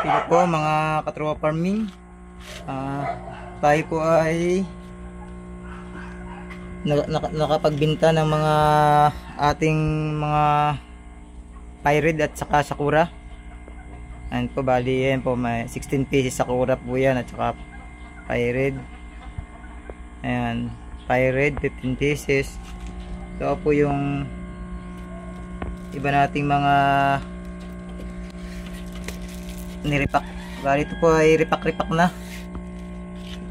Ito po mga katropa farming, tayo po ay nakapagbinta ng mga ating mga Pyrid at saka Sakura. Ayan po, bali yan po, may 16 pieces Sakura po yan at saka Pyrid. Ayan, Pyrid 15 pieces. Ito po yung iba nating mga nirepack. Bali ito po ay repack na.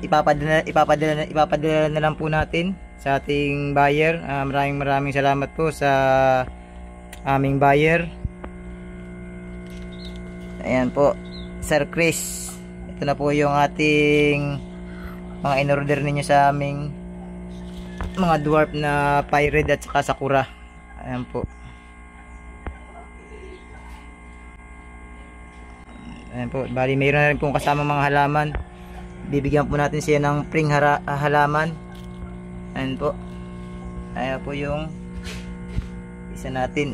Ipapadala na lang po natin sa ating buyer. Maraming salamat po sa aming buyer. Ayan po, Sir Chris. Ito na po yung ating mga in-order ninyo sa aming mga dwarf na Pyrid at saka Sakura. Ayan po. Ayan po, bali mayroon na rin pong kasama mga halaman. Bibigyan po natin siya ng pring halaman. Ayan po. Ayan po yung isa natin.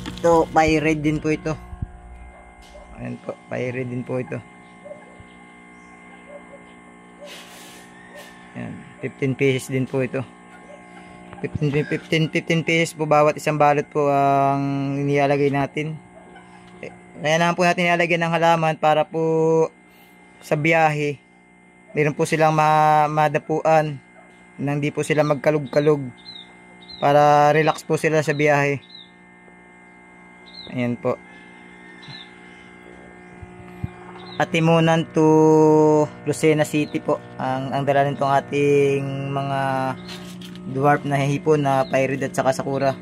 Ito, Pyrid din po ito. Ayan po, Pyrid din po ito. Ayan, 15 pieces din po ito. 15 pieces po bawat isang balot po ang inilalagay natin. Kaya naman po natin ilalagyan ng halaman para po sa biyahe meron po silang madapuan nang di po sila magkalug-kalug, para relax po sila sa biyahe. Ayan po. Atimunan to Lucena City po ang dala nitong ating mga dwarf na hipon na Pyrid at saka Sakura.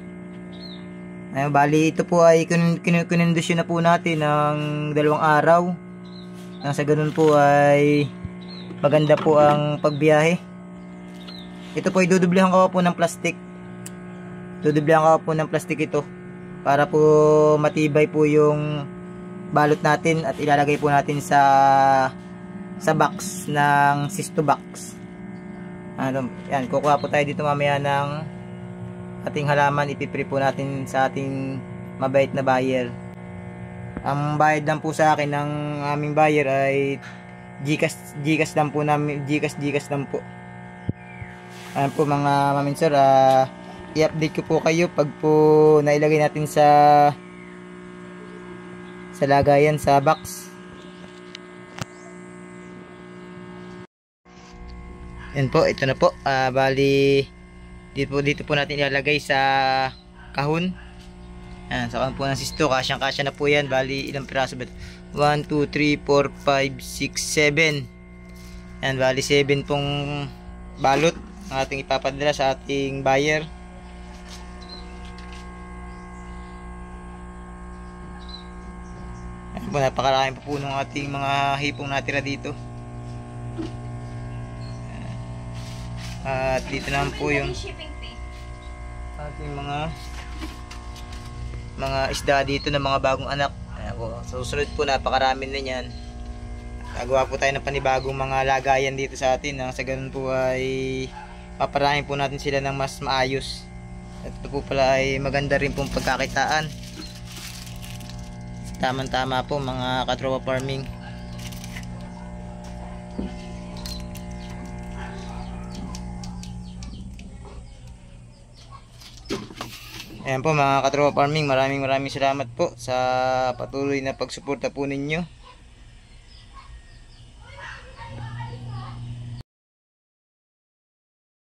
Ayun, bali ito po ay kinondisyon na po natin ng 2 araw. Nang sa ganun po ay maganda po ang pagbiyahe. Ito po ay dudublehan ko po ng plastic. Dudublehan ko po ng plastic ito para po matibay po yung balot natin at ilalagay po natin sa box ng sisto box. Ano, yan, kukuha po tayo dito mamaya ng ating halaman, ipipre po natin sa ating mabait na buyer. Ang bayad lang po sa akin ng aming buyer ay GCash lang po namin, GCash lang po. Ayan po mga maminsor, i-update ko po kayo pag po nailagay natin sa lagayan sa box. Yan po, ito na po. Bali dito po natin ilalagay sa kahon. Ayan, sa kahon po ng sisto. Kasyang-kasya na po yan. Bali, ilang piraso ba ito? 1, 2, 3, 4, 5, 6, 7. Ayan, bali 7 pong balot ang ating ipapadala sa ating buyer. Ayan po, napakarami po ng ating mga hipong natira dito. At dito naman po yung ating mga isda dito na mga bagong anak. Ayan po, sa susunod po napakarami na yan. Gagawa po tayo ng panibagong mga lagayan dito sa atin. Nang sa ganun po ay paparami po natin sila ng mas maayos. At ito po pala ay maganda rin pong pagkakitaan. Tama-tama po mga katropa farming. Ayan po mga katropa farming, maraming salamat po sa patuloy na pagsuporta po ninyo.